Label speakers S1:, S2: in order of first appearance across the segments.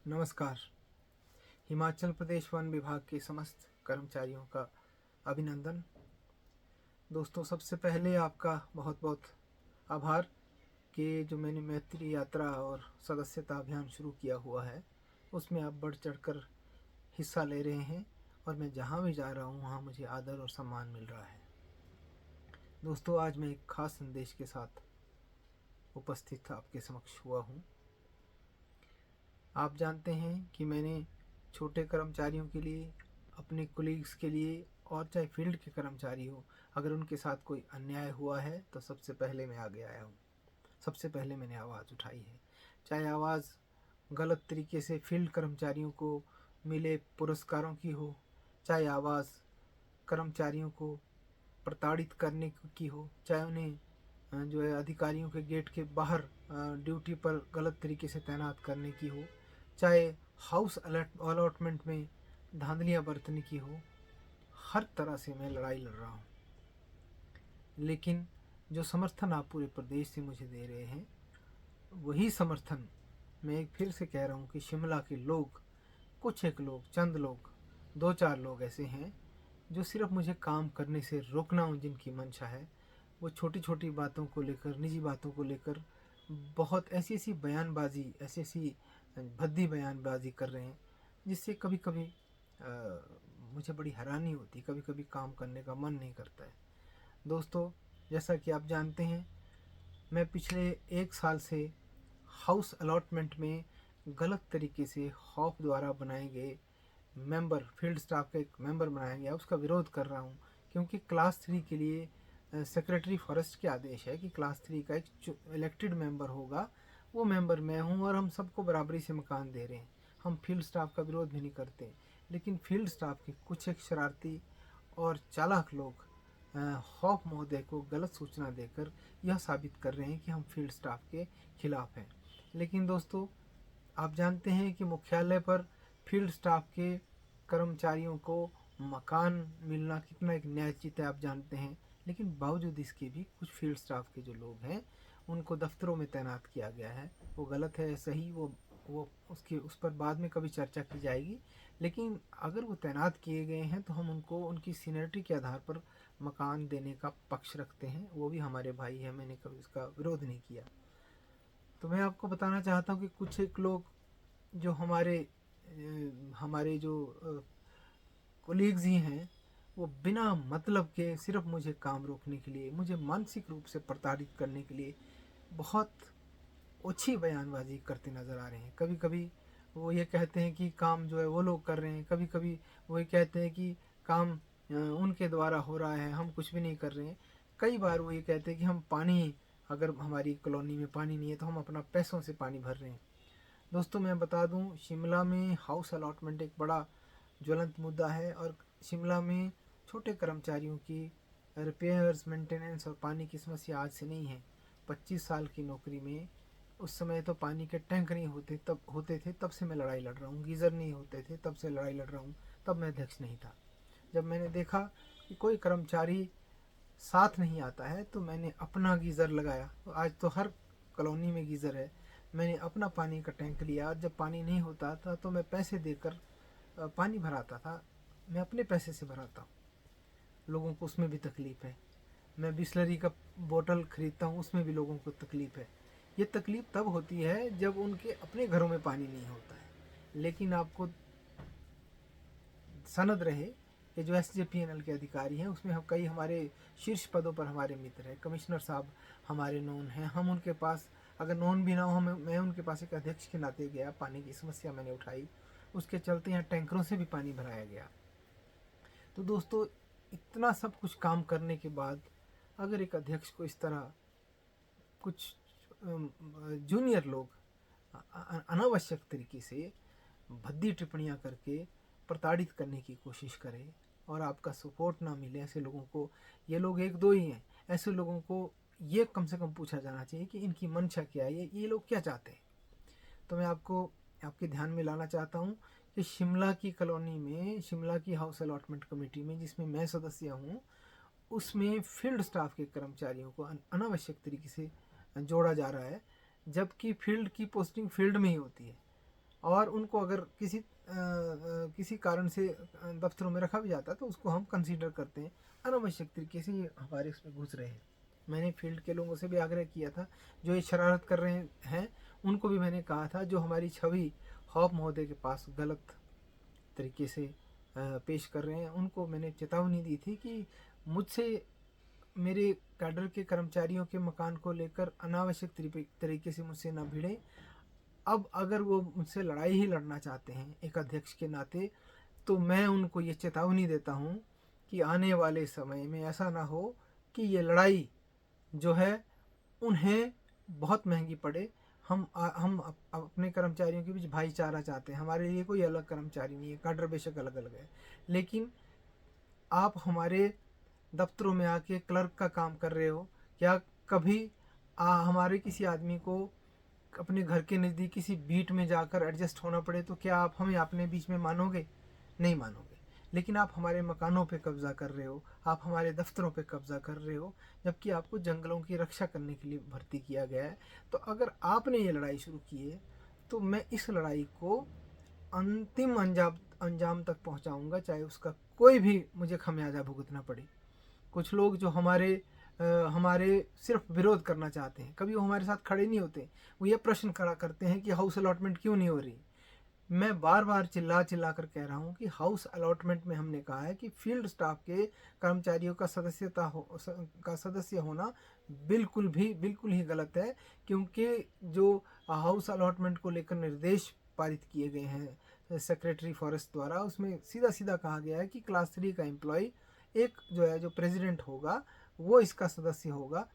S1: नमस्कार। हिमाचल प्रदेश वन विभाग के समस्त कर्मचारियों का अभिनंदन। दोस्तों, सबसे पहले आपका बहुत बहुत आभार कि जो मैंने मैत्री यात्रा और सदस्यता अभियान शुरू किया हुआ है उसमें आप बढ़ चढ़कर हिस्सा ले रहे हैं और मैं जहाँ भी जा रहा हूँ वहाँ मुझे आदर और सम्मान मिल रहा है। दोस्तों, आज मैं एक खास संदेश के साथ उपस्थित आपके समक्ष हुआ हूँ। आप जानते हैं कि मैंने छोटे कर्मचारियों के लिए, अपने कोलीग्स के लिए और चाहे फील्ड के कर्मचारी हो, अगर उनके साथ कोई अन्याय हुआ है तो सबसे पहले मैं आगे आया हूँ। सबसे पहले मैंने आवाज़ उठाई है। चाहे आवाज़ गलत तरीके से फील्ड कर्मचारियों को मिले पुरस्कारों की हो, चाहे आवाज़ कर्मचारियों को प्रताड़ित करने की हो, चाहे उन्हें जो है अधिकारियों के गेट के बाहर ड्यूटी पर गलत तरीके से तैनात करने की हो, चाहे हाउस अलॉटमेंट में धांधलियाँ बरतने की हो, हर तरह से मैं लड़ाई लड़ रहा हूँ। लेकिन जो समर्थन आप पूरे प्रदेश से मुझे दे रहे हैं, वही समर्थन मैं एक फिर से कह रहा हूँ कि शिमला के लोग, कुछ एक लोग, चंद लोग, 2-4 लोग ऐसे हैं जो सिर्फ मुझे काम करने से रोकना जिनकी मंशा है, वो छोटी छोटी बातों को लेकर, निजी बातों को लेकर बहुत ऐसी ऐसी बयानबाजी, ऐसी ऐसी भद्दी बयानबाजी कर रहे हैं जिससे कभी कभी मुझे बड़ी हैरानी होती है। कभी कभी काम करने का मन नहीं करता है। दोस्तों, जैसा कि आप जानते हैं, मैं पिछले 1 साल से हाउस अलॉटमेंट में गलत तरीके से हॉफ द्वारा बनाए गए मेंबर, फील्ड स्टाफ का एक मेंबर बनाया गया, उसका विरोध कर रहा हूँ। क्योंकि क्लास 3 के लिए सेक्रेटरी फॉरेस्ट के आदेश है कि क्लास 3 का एक इलेक्टेड मेंबर होगा, वो मेंबर मैं हूँ और हम सबको बराबरी से मकान दे रहे हैं। हम फील्ड स्टाफ का विरोध भी नहीं करते, लेकिन फील्ड स्टाफ के कुछ एक शरारती और चालाक लोग हॉफ महोदय को गलत सूचना देकर यह साबित कर रहे हैं कि हम फील्ड स्टाफ के खिलाफ हैं। लेकिन दोस्तों, आप जानते हैं कि मुख्यालय पर फील्ड स्टाफ के कर्मचारियों को मकान मिलना कितना एक न्यायोचित है, आप जानते हैं। लेकिन बावजूद इसके भी कुछ फील्ड स्टाफ के जो लोग हैं उनको दफ्तरों में तैनात किया गया है। वो गलत है, सही, वो उसकी उस पर बाद में कभी चर्चा की जाएगी। लेकिन अगर वो तैनात किए गए हैं तो हम उनको उनकी सीनियरिटी के आधार पर मकान देने का पक्ष रखते हैं। वो भी हमारे भाई हैं, मैंने कभी उसका विरोध नहीं किया। तो मैं आपको बताना चाहता हूँ कि कुछ एक लोग जो हमारे जो कोलीग्स ही हैं, वो बिना मतलब के सिर्फ मुझे काम रोकने के लिए, मुझे मानसिक रूप से प्रताड़ित करने के लिए बहुत ओछी बयानबाजी करते नज़र आ रहे हैं। कभी कभी वो ये कहते हैं कि काम जो है वो लोग कर रहे हैं, कभी कभी वो ये कहते हैं कि काम उनके द्वारा हो रहा है, हम कुछ भी नहीं कर रहे हैं। कई बार वो ये कहते हैं कि हम पानी, अगर हमारी कॉलोनी में पानी नहीं है तो हम अपना पैसों से पानी भर रहे हैं। दोस्तों, मैं बता दूं, शिमला में हाउस अलॉटमेंट एक बड़ा ज्वलंत मुद्दा है और शिमला में छोटे कर्मचारियों की रिपेयर्स, मेंटेनेंस और पानी की समस्या आज से नहीं है। 25 साल की नौकरी में उस समय तो पानी के टैंक नहीं होते थे, तब से मैं लड़ाई लड़ रहा हूँ। गीज़र नहीं होते थे, तब से लड़ाई लड़ रहा हूँ। तब मैं अध्यक्ष नहीं था। जब मैंने देखा कि कोई कर्मचारी साथ नहीं आता है तो मैंने अपना गीज़र लगाया। आज तो हर कॉलोनी में गीज़र है। मैंने अपना पानी का टैंक लिया। जब पानी नहीं होता था तो मैं पैसे देकर पानी भराता था। मैं अपने पैसे से भराता हूँ। लोगों को उसमें भी तकलीफ़ है। मैं बिस्लरी का बोतल खरीदता हूँ, उसमें भी लोगों को तकलीफ़ है। ये तकलीफ़ तब होती है जब उनके अपने घरों में पानी नहीं होता है। लेकिन आपको सनद रहे कि जो SJPNL के अधिकारी हैं उसमें हम कई हमारे शीर्ष पदों पर हमारे मित्र हैं। कमिश्नर साहब हमारे नोन हैं। हम उनके पास, अगर नोन भी ना हो, मैं उनके पास एक अध्यक्ष के नाते गया, पानी की समस्या मैंने उठाई, उसके चलते यहाँ टैंकरों से भी पानी भराया गया। तो दोस्तों, इतना सब कुछ काम करने के बाद अगर एक अध्यक्ष को इस तरह कुछ जूनियर लोग अनावश्यक तरीके से भद्दी टिप्पणियाँ करके प्रताड़ित करने की कोशिश करें और आपका सपोर्ट ना मिले, ऐसे लोगों को, ये लोग एक दो ही हैं, ऐसे लोगों को ये कम से कम पूछा जाना चाहिए कि इनकी मंशा क्या है, ये लोग क्या चाहते हैं। तो मैं आपको आपके ध्यान में लाना चाहता हूँ कि शिमला की कॉलोनी में, शिमला की हाउस अलॉटमेंट कमेटी में जिसमें मैं सदस्य हूँ, उसमें फील्ड स्टाफ के कर्मचारियों को अनावश्यक तरीके से जोड़ा जा रहा है, जबकि फील्ड की पोस्टिंग फील्ड में ही होती है। और उनको अगर किसी कारण से दफ्तरों में रखा भी जाता है तो उसको हम कंसीडर करते हैं। अनावश्यक तरीके से ये हमारे इसमें घुस रहे हैं। मैंने फील्ड के लोगों से भी आग्रह किया था, जो ये शरारत कर रहे हैं उनको भी मैंने कहा था, जो हमारी छवि हॉप महोदय के पास गलत तरीके से पेश कर रहे हैं, उनको मैंने चेतावनी दी थी कि मुझसे मेरे कैडर के कर्मचारियों के मकान को लेकर अनावश्यक तरीके से मुझसे ना भिड़े। अब अगर वो मुझसे लड़ाई ही लड़ना चाहते हैं एक अध्यक्ष के नाते, तो मैं उनको ये चेतावनी देता हूँ कि आने वाले समय में ऐसा ना हो कि ये लड़ाई जो है उन्हें बहुत महंगी पड़े। हम अपने कर्मचारियों के बीच भाईचारा चाहते हैं। हमारे लिए कोई अलग कर्मचारी नहीं है, कैडर बेशक अलग अलग है, लेकिन आप हमारे दफ्तरों में आके क्लर्क का काम कर रहे हो, क्या कभी हमारे किसी आदमी को अपने घर के नज़दीक किसी बीट में जाकर एडजस्ट होना पड़े तो क्या आप हमें अपने बीच में मानोगे? नहीं मानोगे। लेकिन आप हमारे मकानों पे कब्ज़ा कर रहे हो, आप हमारे दफ्तरों पे कब्ज़ा कर रहे हो, जबकि आपको जंगलों की रक्षा करने के लिए भर्ती किया गया है। तो अगर आपने ये लड़ाई शुरू की है तो मैं इस लड़ाई को अंतिम अंजाम तक पहुंचाऊंगा, चाहे उसका कोई भी मुझे खमियाजा भुगतना पड़े। कुछ लोग जो हमारे सिर्फ विरोध करना चाहते हैं, कभी वो हमारे साथ खड़े नहीं होते। वो ये प्रश्न खड़ा करते हैं कि हाउस अलॉटमेंट क्यों नहीं हो रही। मैं बार बार चिल्ला कर कह रहा हूँ कि हाउस अलॉटमेंट में हमने कहा है कि फील्ड स्टाफ के कर्मचारियों का सदस्य होना बिल्कुल ही गलत है, क्योंकि जो हाउस अलॉटमेंट को लेकर निर्देश पारित किए गए हैं सेक्रेटरी फॉरेस्ट द्वारा, उसमें सीधा सीधा कहा गया है कि क्लास 3 का एम्प्लॉय एक जो प्रेसिडेंट होगा वो इसका सदस्य होगा।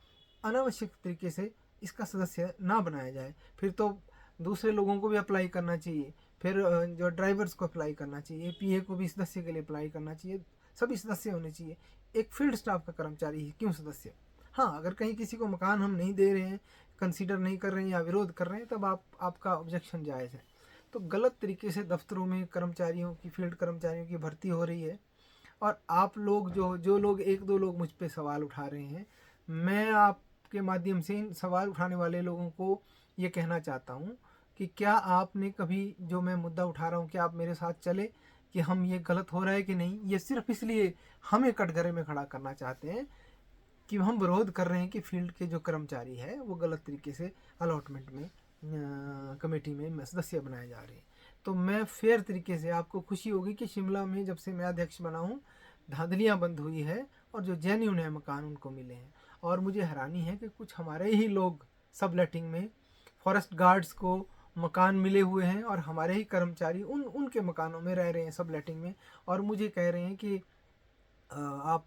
S1: अनावश्यक तरीके से इसका सदस्य ना बनाया जाए। फिर तो दूसरे लोगों को भी अप्लाई करना चाहिए, फिर जो ड्राइवर्स को अप्लाई करना चाहिए, पीए को भी सदस्य के लिए अप्लाई करना चाहिए, सभी सदस्य होने चाहिए। एक फील्ड स्टाफ का कर्मचारी ही क्यों सदस्य? हाँ, अगर कहीं किसी को मकान हम नहीं दे रहे हैं, कंसीडर नहीं कर रहे हैं या विरोध कर रहे हैं, तब आपका ऑब्जेक्शन जायज़ है। तो गलत तरीके से दफ्तरों में कर्मचारियों की, फील्ड कर्मचारियों की भर्ती हो रही है। और आप लोग जो लोग, एक दो लोग मुझ पे सवाल उठा रहे हैं, मैं आपके माध्यम से इन सवाल उठाने वाले लोगों को ये कहना चाहता हूँ कि क्या आपने कभी जो मैं मुद्दा उठा रहा हूँ, क्या आप मेरे साथ चले कि हम ये गलत हो रहा है कि नहीं? ये सिर्फ इसलिए हमें कटघरे में खड़ा करना चाहते हैं कि हम विरोध कर रहे हैं कि फील्ड के जो कर्मचारी है वो गलत तरीके से अलॉटमेंट में कमेटी में सदस्य बनाए जा रहे हैं। तो मैं फेयर तरीके से, आपको खुशी होगी कि शिमला में जब से मैं अध्यक्ष बना हूँ धांधलियाँ बंद हुई है और जो जेन्युइन है मकान उनको मिले हैं। और मुझे हैरानी है कि कुछ हमारे ही लोग सब लेटिंग में फॉरेस्ट गार्ड्स को मकान मिले हुए हैं और हमारे ही कर्मचारी उनके मकानों में रह रहे हैं सब लेटिंग में, और मुझे कह रहे हैं कि आप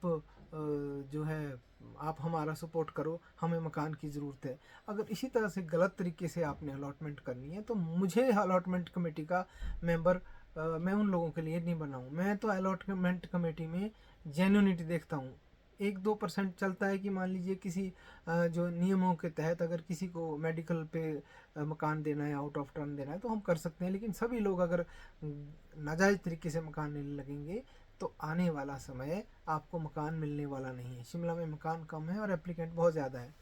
S1: जो है आप हमारा सपोर्ट करो, हमें मकान की ज़रूरत है। अगर इसी तरह से गलत तरीके से आपने अलॉटमेंट करनी है तो मुझे अलॉटमेंट कमेटी का मेंबर मैं उन लोगों के लिए नहीं बनाऊँ। मैं तो अलॉटमेंट कमेटी में जेन्युइनिटी देखता हूँ। 1-2% चलता है कि मान लीजिए किसी जो नियमों के तहत अगर किसी को मेडिकल पे मकान देना है, आउट ऑफ टर्न देना है, तो हम कर सकते हैं। लेकिन सभी लोग अगर नाजायज़ तरीके से मकान लेने लगेंगे तो आने वाला समय आपको मकान मिलने वाला नहीं है। शिमला में मकान कम है और एप्लीकेंट बहुत ज़्यादा है।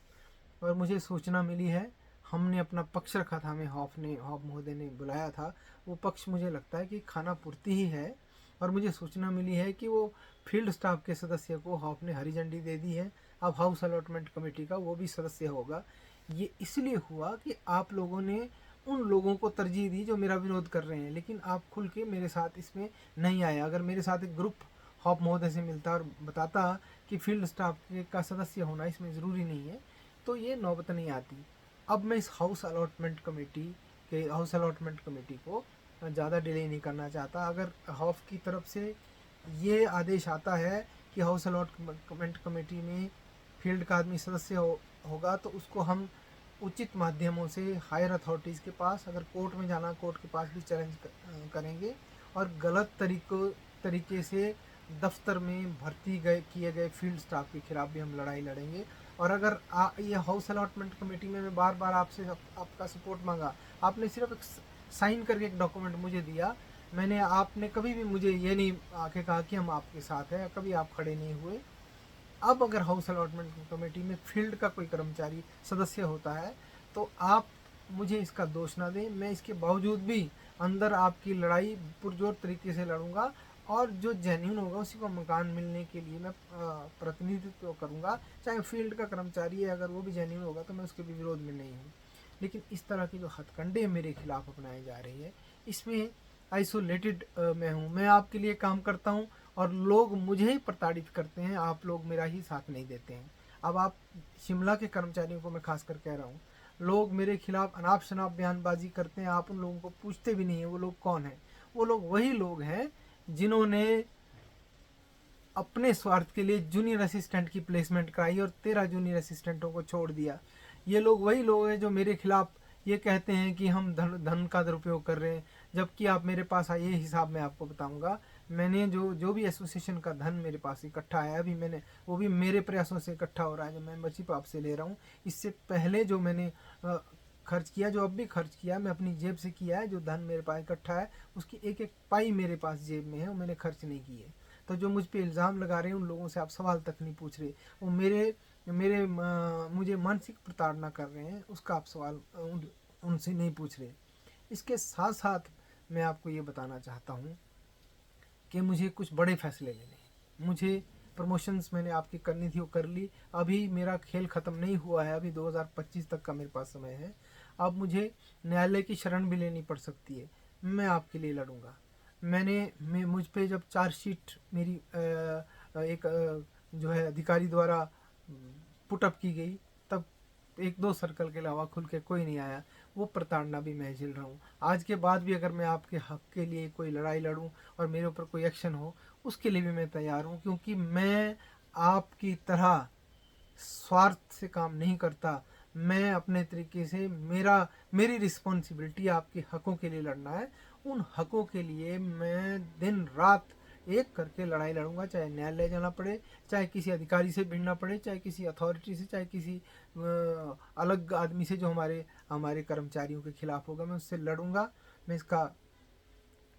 S1: और मुझे सूचना मिली है, हमने अपना पक्ष रखा था, हमें हॉफ महोदय ने बुलाया था, वो पक्ष मुझे लगता है कि खाना पूर्ति ही है। और मुझे सूचना मिली है कि वो फील्ड स्टाफ के सदस्य को हॉफ ने हरी झंडी दे दी है। अब हाउस अलॉटमेंट कमेटी का वो भी सदस्य होगा। ये इसलिए हुआ कि आप लोगों ने उन लोगों को तरजीह दी जो मेरा विरोध कर रहे हैं, लेकिन आप खुल के मेरे साथ इसमें नहीं आए। अगर मेरे साथ एक ग्रुप हॉप महोदय से मिलता और बताता कि फील्ड स्टाफ का सदस्य होना इसमें ज़रूरी नहीं है, तो ये नौबत नहीं आती। अब मैं इस हाउस अलॉटमेंट कमेटी को ज़्यादा डिले नहीं करना चाहता। अगर हॉफ की तरफ से ये आदेश आता है कि हाउस अलॉटमेंट कमेटी में फील्ड का आदमी सदस्य होगा तो उसको हम उचित माध्यमों से हायर अथॉरिटीज़ के पास, अगर कोर्ट में जाना कोर्ट के पास भी चैलेंज करेंगे, और गलत तरीके से दफ्तर में भर्ती किए गए फील्ड स्टाफ के खिलाफ भी हम लड़ाई लड़ेंगे। और अगर ये हाउस अलॉटमेंट कमेटी में मैं बार बार आपका सपोर्ट मांगा, आपने सिर्फ एक साइन करके एक डॉक्यूमेंट मुझे दिया, आपने कभी भी मुझे ये नहीं आके कहा कि हम आपके साथ हैं, कभी आप खड़े नहीं हुए। अब अगर हाउस अलॉटमेंट कमेटी में फील्ड का कोई कर्मचारी सदस्य होता है तो आप मुझे इसका दोष ना दें। मैं इसके बावजूद भी अंदर आपकी लड़ाई पुरजोर तरीके से लड़ूंगा, और जो जेन्यून होगा उसी को मकान मिलने के लिए मैं प्रतिनिधित्व करूंगा। चाहे फील्ड का कर्मचारी है, अगर वो भी जेन्यून होगा तो मैं उसके भी विरोध में नहीं हूँ। लेकिन इस तरह की जो हथकंडे मेरे खिलाफ अपनाई जा रही है, इसमें आइसोलेटेड मैं हूँ। मैं आपके लिए काम करता हूँ और लोग मुझे ही प्रताड़ित करते हैं, आप लोग मेरा ही साथ नहीं देते हैं। अब आप शिमला के कर्मचारियों को मैं खास कर कह रहा हूँ, लोग मेरे खिलाफ अनाप शनाप बयानबाजी करते हैं, आप उन लोगों को पूछते भी नहीं है वो लोग कौन हैं। वो लोग वही लोग हैं जिन्होंने अपने स्वार्थ के लिए जूनियर असिस्टेंट की प्लेसमेंट कराई और 13 जूनियर असिस्टेंटों को छोड़ दिया। ये लोग वही लोग हैं जो मेरे खिलाफ ये कहते हैं कि हम धन का दुरुपयोग कर रहे हैं, जबकि आप मेरे पास आइए, हिसाब मैं आपको बताऊंगा। मैंने जो भी एसोसिएशन का धन मेरे पास इकट्ठा है, अभी मैंने वो भी मेरे प्रयासों से इकट्ठा हो रहा है, जो मेंबरशिप आपसे ले रहा हूँ। इससे पहले जो मैंने खर्च किया, जो अब भी खर्च किया, मैं अपनी जेब से किया है। जो धन मेरे पास इकट्ठा है उसकी एक एक पाई मेरे पास जेब में है, वो मैंने खर्च नहीं की है। तो जो मुझ पे इल्ज़ाम लगा रहे हैं उन लोगों से आप सवाल तक नहीं पूछ रहे, वो मुझे मानसिक प्रताड़ना कर रहे हैं, उसका आप सवाल उनसे नहीं पूछ रहे। इसके साथ साथ मैं आपको ये बताना चाहता हूँ कि मुझे कुछ बड़े फैसले लेने हैं। मुझे प्रमोशंस मैंने आपकी करनी थी, वो कर ली। अभी मेरा खेल ख़त्म नहीं हुआ है, अभी 2025 तक का मेरे पास समय है। अब मुझे न्यायालय की शरण भी लेनी पड़ सकती है, मैं आपके लिए लड़ूंगा। मुझ पे जब चार्जशीट मेरी एक जो है अधिकारी द्वारा पुटअप की गई, तब एक दो सर्कल के अलावा खुल के कोई नहीं आया। वो प्रताड़ना भी मैं झेल रहा हूँ। आज के बाद भी अगर मैं आपके हक के लिए कोई लड़ाई लड़ूँ और मेरे ऊपर कोई एक्शन हो, उसके लिए भी मैं तैयार हूँ, क्योंकि मैं आपकी तरह स्वार्थ से काम नहीं करता। मैं अपने तरीके से मेरी रिस्पॉन्सिबिलिटी आपके हकों के लिए लड़ना है। उन हकों के लिए मैं दिन रात एक करके लड़ाई लड़ूंगा, चाहे न्यायालय जाना पड़े, चाहे किसी अधिकारी से भिड़ना पड़े, चाहे किसी अथॉरिटी से, चाहे किसी अलग आदमी से जो हमारे हमारे कर्मचारियों के खिलाफ होगा, मैं उससे लड़ूंगा। मैं इसका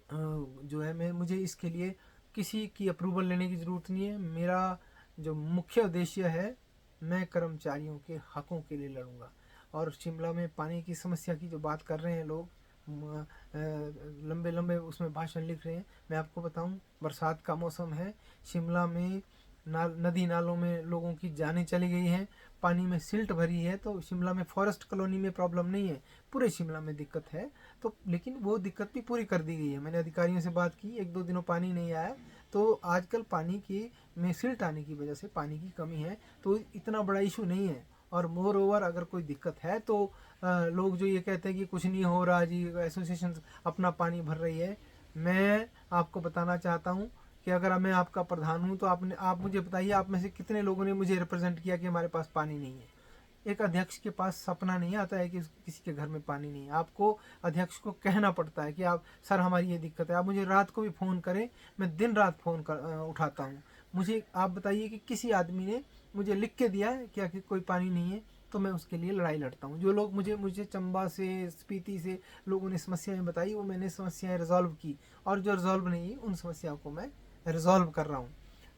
S1: जो है मैं मुझे इसके लिए किसी की अप्रूवल लेने की ज़रूरत नहीं है। मेरा जो मुख्य उद्देश्य है, मैं कर्मचारियों के हकों के लिए लड़ूंगा। और शिमला में पानी की समस्या की जो बात कर रहे हैं लोग, लंबे लंबे उसमें भाषण लिख रहे हैं, मैं आपको बताऊं, बरसात का मौसम है, शिमला में नदी नालों में लोगों की जानें चली गई हैं, पानी में सिल्ट भरी है। तो शिमला में फॉरेस्ट कॉलोनी में प्रॉब्लम नहीं है, पूरे शिमला में दिक्कत है। तो लेकिन वो दिक्कत भी पूरी कर दी गई है। मैंने अधिकारियों से बात की, एक दो दिनों पानी नहीं आया, तो आजकल पानी की में सिल्ट आने की वजह से पानी की कमी है, तो इतना बड़ा इशू नहीं है। और मोर ओवर अगर कोई दिक्कत है तो लोग जो ये कहते हैं कि कुछ नहीं हो रहा जी, एसोसिएशन अपना पानी भर रही है, मैं आपको बताना चाहता हूँ कि अगर मैं आपका प्रधान हूँ तो आप मुझे बताइए, आप में से कितने लोगों ने मुझे रिप्रेजेंट किया कि हमारे पास पानी नहीं है। एक अध्यक्ष के पास सपना नहीं आता है कि किसी के घर में पानी नहीं है। आपको अध्यक्ष को कहना पड़ता है कि आप सर हमारी ये दिक्कत है। आप मुझे रात को भी फ़ोन करें, मैं दिन रात फ़ोन उठाता हूँ। मुझे आप बताइए कि किसी आदमी ने मुझे लिख के दिया है क्या कि कोई पानी नहीं है, तो मैं उसके लिए लड़ाई लड़ता हूँ। जो लोग मुझे चंबा से, स्पीति से लोगों ने समस्याएं बताई, वो मैंने समस्याएं रिजॉल्व की, और जो रिजॉल्व नहीं हुई उन समस्याओं को मैं रिजॉल्व कर रहा हूँ।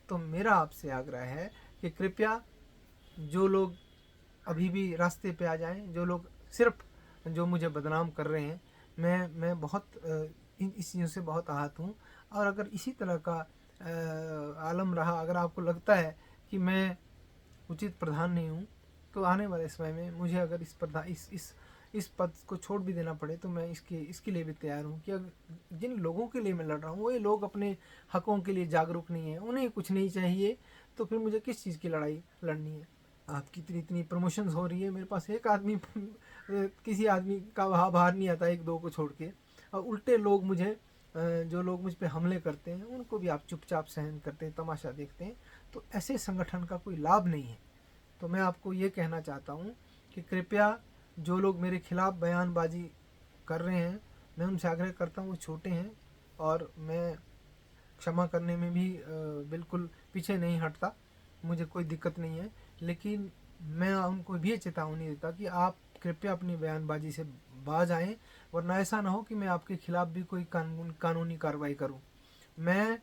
S1: तो मेरा आपसे आग्रह है कि कृपया जो लोग अभी भी रास्ते पे आ जाएं, जो लोग सिर्फ जो मुझे बदनाम कर रहे हैं, मैं बहुत इस चीज़ों से बहुत आहत हूँ। और अगर इसी तरह का आलम रहा, अगर आपको लगता है कि मैं उचित प्रधान नहीं हूँ, तो आने वाले समय में मुझे अगर इस पद को छोड़ भी देना पड़े तो मैं इसके लिए भी तैयार हूँ। कि अगर जिन लोगों के लिए मैं लड़ रहा हूँ, वो ये लोग अपने हकों के लिए जागरूक नहीं है, उन्हें कुछ नहीं चाहिए, तो फिर मुझे किस चीज़ की लड़ाई लड़नी है। आपकी इतनी प्रमोशंस हो रही है, मेरे पास एक आदमी किसी आदमी का बाहर नहीं आता, एक दो को छोड़ के। और उल्टे लोग जो लोग मुझ पे हमले करते हैं उनको भी आप चुपचाप सहन करते हैं, तमाशा देखते हैं। तो ऐसे संगठन का कोई लाभ नहीं है। तो मैं आपको ये कहना चाहता हूँ कि कृपया जो लोग मेरे खिलाफ बयानबाजी कर रहे हैं, मैं उनसे आग्रह करता हूँ, वो छोटे हैं और मैं क्षमा करने में भी बिल्कुल पीछे नहीं हटता, मुझे कोई दिक्कत नहीं है। लेकिन मैं उनको भी चेतावनी देता कि आप कृपया अपनी बयानबाजी से बाज आएँ, वरना ऐसा ना हो कि मैं आपके खिलाफ भी कोई कानूनी कार्रवाई करूं। मैं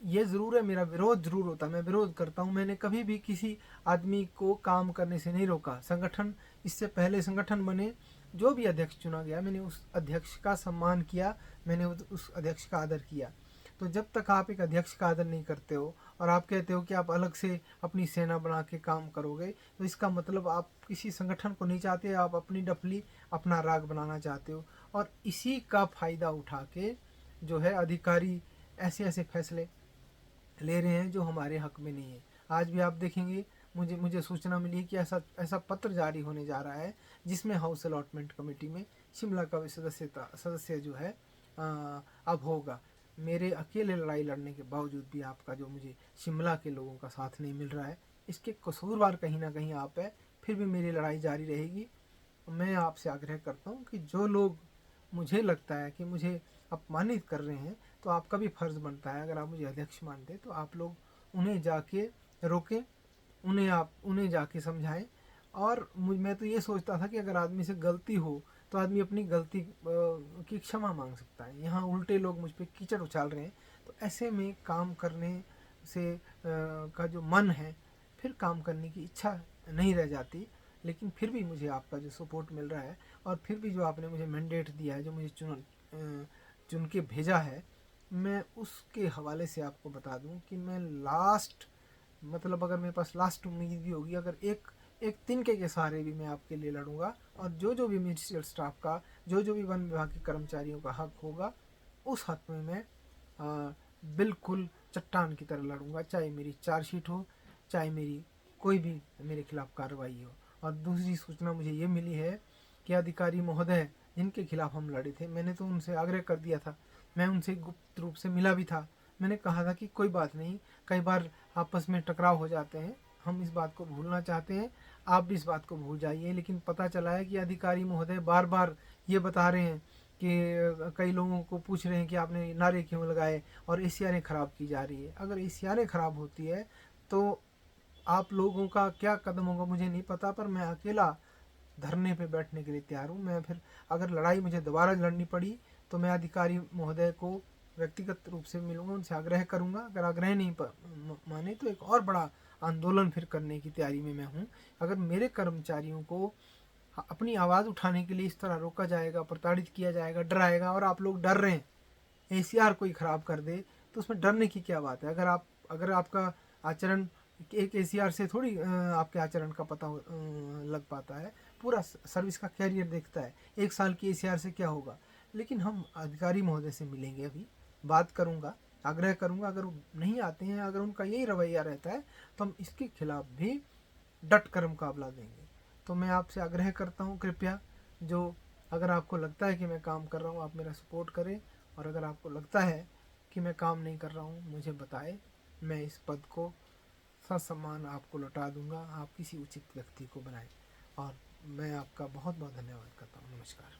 S1: ये ज़रूर है, मेरा विरोध ज़रूर होता है, मैं विरोध करता हूँ। मैंने कभी भी किसी आदमी को काम करने से नहीं रोका। संगठन, इससे पहले संगठन बने जो भी अध्यक्ष चुना गया मैंने उस अध्यक्ष का सम्मान किया, मैंने उस अध्यक्ष का आदर किया। तो जब तक आप एक अध्यक्ष का आदर नहीं करते हो और आप कहते हो कि आप अलग से अपनी सेना बना के काम करोगे, तो इसका मतलब आप किसी संगठन को नहीं चाहते, आप अपनी डफली अपना राग बनाना चाहते हो। और इसी का फ़ायदा उठा के जो है अधिकारी ऐसे ऐसे फैसले ले रहे हैं जो हमारे हक में नहीं है। आज भी आप देखेंगे, मुझे सूचना मिली कि ऐसा ऐसा पत्र जारी होने जा रहा है जिसमें हाउस अलॉटमेंट कमेटी में शिमला का भी सदस्य जो है अब होगा। मेरे अकेले लड़ाई लड़ने के बावजूद भी आपका जो मुझे शिमला के लोगों का साथ नहीं मिल रहा है, इसके कसूरवार कहीं ना कहीं आप है। फिर भी मेरी लड़ाई जारी रहेगी। मैं आपसे आग्रह करता हूँ कि जो लोग मुझे लगता है कि मुझे अपमानित कर रहे हैं, तो आपका भी फ़र्ज़ बनता है, अगर आप मुझे अध्यक्ष मानते हैं तो आप लोग उन्हें जाके रोकें, उन्हें जाके समझाएं। और मैं तो ये सोचता था कि अगर आदमी से गलती हो तो आदमी अपनी गलती की क्षमा मांग सकता है। यहाँ उल्टे लोग मुझ पर कीचड़ उछाल रहे हैं, तो ऐसे में काम करने से का जो मन है, फिर काम करने की इच्छा नहीं रह जाती। लेकिन फिर भी मुझे आपका जो सपोर्ट मिल रहा है, और फिर भी जो आपने मुझे मैंडेट दिया है, जो मुझे चुन के भेजा है, मैं उसके हवाले से आपको बता दूं कि मैं लास्ट, मतलब अगर मेरे पास लास्ट उम्मीद भी होगी, अगर एक तिनके के सहारे भी मैं आपके लिए लड़ूंगा। और जो भी मिनिस्ट्रियल स्टाफ का, जो भी वन विभाग के कर्मचारियों का हक होगा, उस हक में मैं बिल्कुल चट्टान की तरह लड़ूंगा, चाहे मेरी चार्जशीट हो, चाहे मेरी कोई भी मेरे खिलाफ कार्रवाई हो। और दूसरी सूचना मुझे ये मिली है कि अधिकारी महोदय जिनके खिलाफ हम लड़े थे, मैंने तो उनसे आग्रह कर दिया था, मैं उनसे गुप्त रूप से मिला भी था। मैंने कहा था कि कोई बात नहीं, कई बार आपस में टकराव हो जाते हैं, हम इस बात को भूलना चाहते हैं, आप भी इस बात को भूल जाइए। लेकिन पता चला है कि अधिकारी महोदय बार बार ये बता रहे हैं कि कई लोगों को पूछ रहे हैं कि आपने नारे क्यों लगाए, और एशियारें ख़राब की जा रही है। अगर एशियारें ख़राब होती है तो आप लोगों का क्या कदम होगा मुझे नहीं पता, पर मैं अकेला धरने पे बैठने के लिए तैयार हूँ। मैं फिर अगर लड़ाई मुझे दोबारा लड़नी पड़ी तो मैं अधिकारी महोदय को व्यक्तिगत रूप से मिलूंगा, उनसे आग्रह करूंगा। अगर आग्रह नहीं माने तो एक और बड़ा आंदोलन फिर करने की तैयारी में मैं हूँ। अगर मेरे कर्मचारियों को अपनी आवाज़ उठाने के लिए इस तरह रोका जाएगा, प्रताड़ित किया जाएगा, डराएगा, और आप लोग डर रहे हैं, एसीआर कोई ख़राब कर दे, तो उसमें डरने की क्या बात है। अगर आपका आचरण एक एसीआर से थोड़ी आपके आचरण का पता लग पाता है, पूरा सर्विस का कैरियर देखता है। एक साल की एसीआर से क्या होगा। लेकिन हम अधिकारी महोदय से मिलेंगे, अभी बात करूंगा, आग्रह करूंगा। अगर वो नहीं आते हैं, अगर उनका यही रवैया रहता है, तो हम इसके खिलाफ भी डट कर मुकाबला देंगे। तो मैं आपसे आग्रह करता हूँ, कृपया जो अगर आपको लगता है कि मैं काम कर रहा हूँ, आप मेरा सपोर्ट करें। और अगर आपको लगता है कि मैं काम नहीं कर रहा हूँ, मुझे बताएं। मैं इस पद को ससम्मान आपको लौटा दूंगा, आप किसी उचित व्यक्ति को बनाएं। और मैं आपका बहुत बहुत धन्यवाद करता हूँ। नमस्कार।